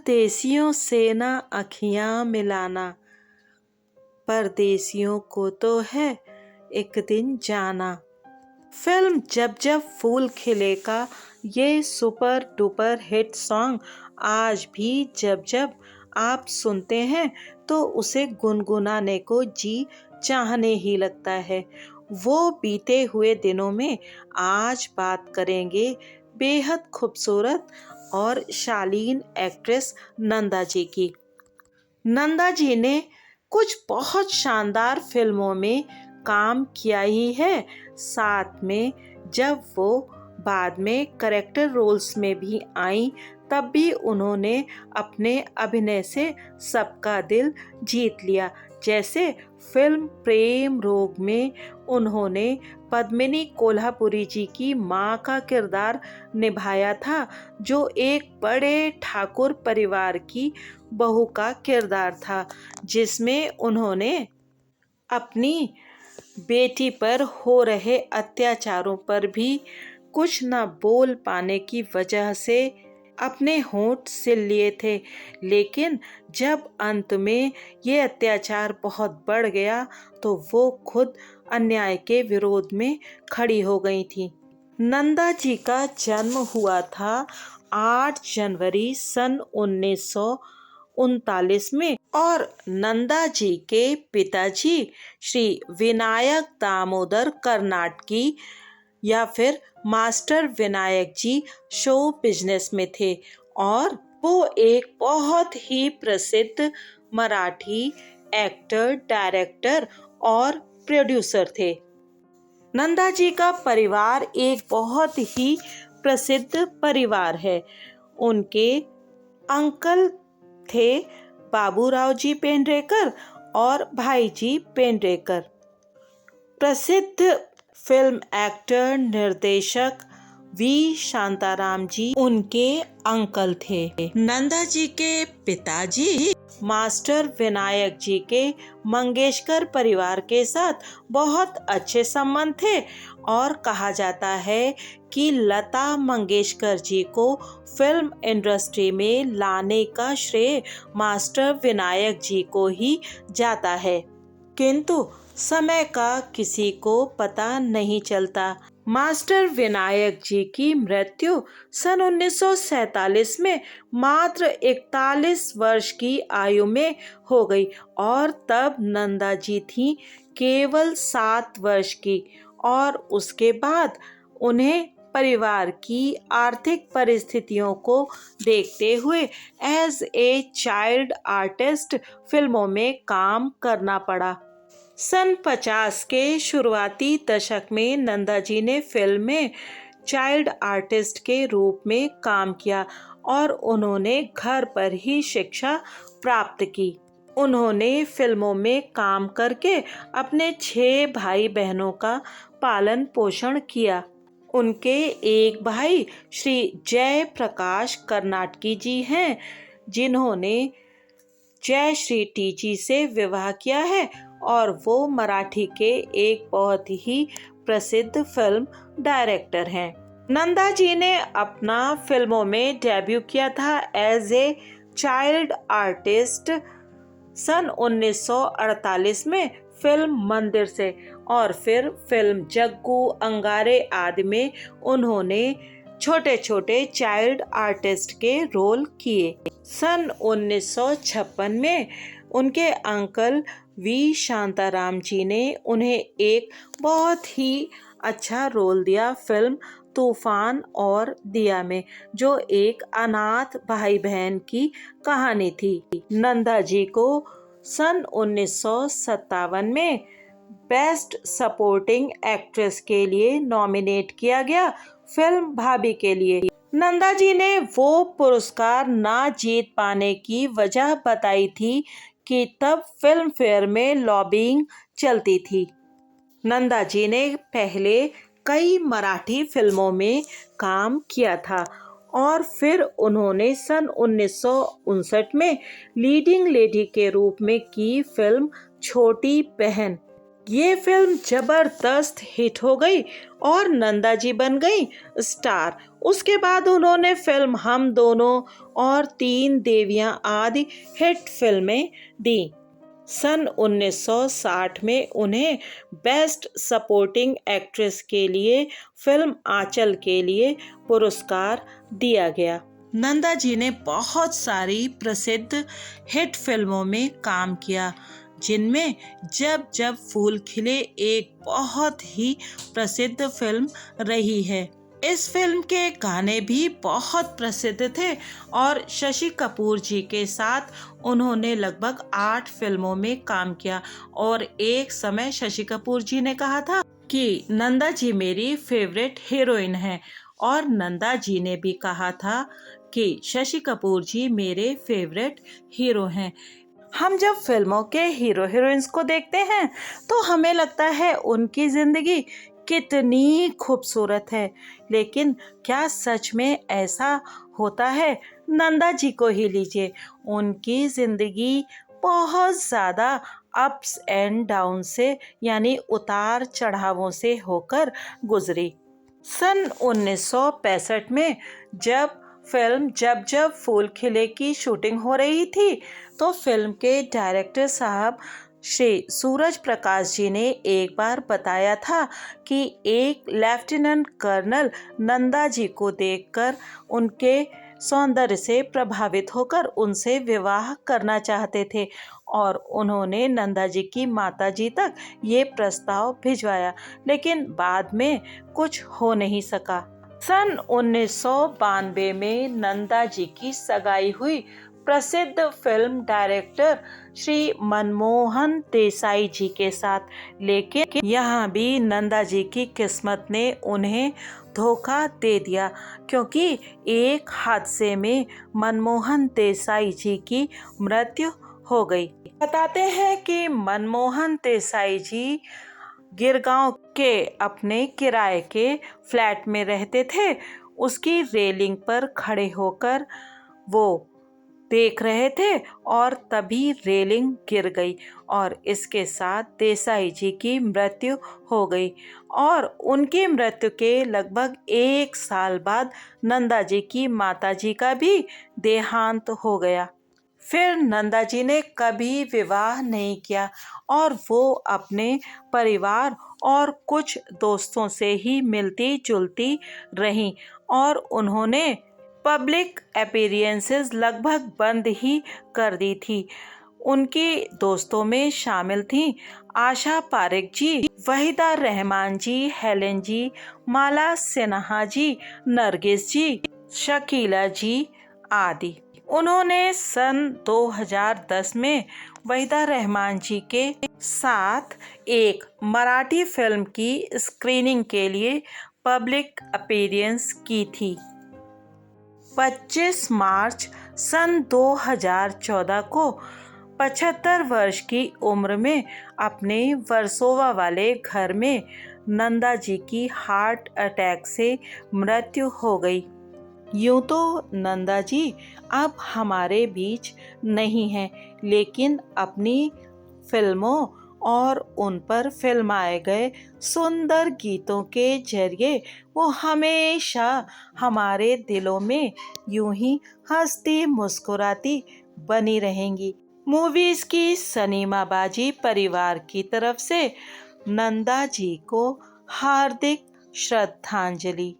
परदेसियों से ना अखियां मिलाना, परदेसियों को तो है एक दिन जाना। फिल्म जब जब फूल खिले का ये सुपर डुपर हिट सॉन्ग आज भी जब जब आप सुनते हैं तो उसे गुनगुनाने को जी चाहने ही लगता है। वो बीते हुए दिनों में आज बात करेंगे बेहद खूबसूरत और शालीन एक्ट्रेस नंदा जी की। नंदा जी ने कुछ बहुत शानदार फिल्मों में काम किया ही है, साथ में जब वो बाद में करेक्टर रोल्स में भी आई तब भी उन्होंने अपने अभिनय से सबका दिल जीत लिया। जैसे फिल्म प्रेम रोग में उन्होंने पद्मिनी कोल्हापुरी जी की माँ का किरदार निभाया था, जो एक बड़े ठाकुर परिवार की बहू का किरदार था, जिसमें उन्होंने अपनी बेटी पर हो रहे अत्याचारों पर भी कुछ न बोल पाने की वजह से अपने होंठ सिल लिए थे। लेकिन जब अंत में ये अत्याचार बहुत बढ़ गया तो वो खुद अन्याय के विरोध में खड़ी हो गई थी। नंदा जी का जन्म हुआ था 8 जनवरी सन 1939 में और नंदा जी के पिताजी श्री विनायक दामोदर कर्नाटकी या फिर मास्टर विनायक जी शो बिजनेस में थे और वो एक बहुत ही प्रसिद्ध मराठी एक्टर, डायरेक्टर और प्रोड्यूसर थे। नंदा जी का परिवार एक बहुत ही प्रसिद्ध परिवार है। उनके अंकल थे बाबूराव जी पेंड्रेकर और भाई जी पेंड्रेकर। प्रसिद्ध फिल्म एक्टर, निर्देशक वी शांताराम जी उनके अंकल थे। नंदा जी के पिताजी मास्टर विनायक जी के मंगेशकर परिवार के साथ बहुत अच्छे संबंध थे और कहा जाता है कि लता मंगेशकर जी को फिल्म इंडस्ट्री में लाने का श्रेय मास्टर विनायक जी को ही जाता है। किंतु समय का किसी को पता नहीं चलता। मास्टर विनायक जी की मृत्यु सन 1947 में मात्र 41 वर्ष की आयु में हो गई और तब नंदा जी थी केवल 7 वर्ष की और उसके बाद उन्हें परिवार की आर्थिक परिस्थितियों को देखते हुए एज ए चाइल्ड आर्टिस्ट फिल्मों में काम करना पड़ा। सन 50 के शुरुआती दशक में नंदा जी ने फिल्म में चाइल्ड आर्टिस्ट के रूप में काम किया और उन्होंने घर पर ही शिक्षा प्राप्त की। उन्होंने फिल्मों में काम करके अपने 6 भाई बहनों का पालन पोषण किया। उनके एक भाई श्री जय प्रकाश कर्नाटकी जी हैं, जिन्होंने जय श्री टी जी से विवाह किया है और वो मराठी के एक बहुत ही प्रसिद्ध फिल्म डायरेक्टर हैं। नंदा जी ने अपना फिल्मों में डेब्यू किया था एज ए चाइल्ड आर्टिस्ट सन 1948 में फिल्म मंदिर से और फिर फिल्म जग्गू, अंगारे आदि में उन्होंने छोटे छोटे चाइल्ड आर्टिस्ट के रोल किए। सन 1956 में उनके अंकल वी शांताराम जी ने उन्हें एक बहुत ही अच्छा रोल दिया फिल्म तूफान और दिया में, जो एक अनाथ भाई बहन की कहानी थी। नंदा जी को सन 1957 में बेस्ट सपोर्टिंग एक्ट्रेस के लिए नॉमिनेट किया गया फिल्म भाभी के लिए। नंदा जी ने वो पुरस्कार ना जीत पाने की वजह बताई थी कि तब फिल्म फेयर में लॉबिंग चलती थी। नंदा जी ने पहले कई मराठी फिल्मों में काम किया था और फिर उन्होंने सन 1959 में लीडिंग लेडी के रूप में की फिल्म छोटी बहन। ये फिल्म जबरदस्त हिट हो गई और नंदा जी बन गई स्टार। उसके बाद उन्होंने फिल्म हम दोनों और तीन देवियां आदि हिट फिल्में दी। सन 1960 में उन्हें बेस्ट सपोर्टिंग एक्ट्रेस के लिए फिल्म आंचल के लिए पुरस्कार दिया गया। नंदा जी ने बहुत सारी प्रसिद्ध हिट फिल्मों में काम किया, जिनमें जब जब फूल खिले एक बहुत ही प्रसिद्ध फिल्म रही है। इस फिल्म के गाने भी बहुत प्रसिद्ध थे और शशि कपूर जी के साथ उन्होंने लगभग 8 फिल्मों में काम किया और एक समय शशि कपूर जी ने कहा था कि नंदा जी मेरी फेवरेट हीरोइन है और नंदा जी ने भी कहा था कि शशि कपूर जी मेरे फेवरेट हीरो हैं। हम जब फिल्मों के हीरो हीरोइंस को देखते हैं तो हमें लगता है उनकी जिंदगी कितनी खूबसूरत है, लेकिन क्या सच में ऐसा होता है? नंदा जी को ही लीजिए, उनकी जिंदगी बहुत ज़्यादा अप्स एंड डाउन से यानी उतार चढ़ावों से होकर गुजरी। सन 1965 में जब फिल्म जब जब फूल खिले की शूटिंग हो रही थी तो फिल्म के डायरेक्टर साहब श्री सूरज प्रकाश जी ने एक बार बताया था कि एक लेफ्टिनेंट कर्नल नंदा जी को देखकर उनके सौंदर्य से प्रभावित होकर उनसे विवाह करना चाहते थे और उन्होंने नंदा जी की माता जी तक ये प्रस्ताव भिजवाया, लेकिन बाद में कुछ हो नहीं सका। सन 1992 में नंदा जी की सगाई हुई प्रसिद्ध फिल्म डायरेक्टर श्री मनमोहन देसाई जी के साथ, लेकिन यहाँ भी नंदा जी की किस्मत ने उन्हें धोखा दे दिया क्योंकि एक हादसे में मनमोहन देसाई जी की मृत्यु हो गई। बताते हैं कि मनमोहन देसाई जी गिरगांव के अपने किराए के फ्लैट में रहते थे। उसकी रेलिंग पर खड़े होकर वो देख रहे थे और तभी रेलिंग गिर गई और इसके साथ देसाई जी की मृत्यु हो गई और उनकी मृत्यु के लगभग 1 साल बाद नंदा जी की माता जी का भी देहांत हो गया। फिर नंदा जी ने कभी विवाह नहीं किया और वो अपने परिवार और कुछ दोस्तों से ही मिलती जुलती रहीं और उन्होंने पब्लिक अपीयरेंसेस लगभग बंद ही कर दी थी। उनकी दोस्तों में शामिल थीं आशा पारेख जी, वहीदा रहमान जी, हेलेन जी, माला सिन्हा जी, नरगिस जी, शकीला जी आदि। उन्होंने सन 2010 में वहीदा रहमान जी के साथ एक मराठी फिल्म की स्क्रीनिंग के लिए पब्लिक अपीयरेंस की थी। 25 मार्च सन 2014 को 75 वर्ष की उम्र में अपने वर्सोवा वाले घर में नंदा जी की हार्ट अटैक से मृत्यु हो गई। यूं तो नंदा जी अब हमारे बीच नहीं हैं, लेकिन अपनी फिल्मों और उन पर फिल्माए गए सुंदर गीतों के जरिए वो हमेशा हमारे दिलों में यूं ही हंसती मुस्कुराती बनी रहेंगी। मूवीज की सनीमाबाजी परिवार की तरफ से नंदा जी को हार्दिक श्रद्धांजलि।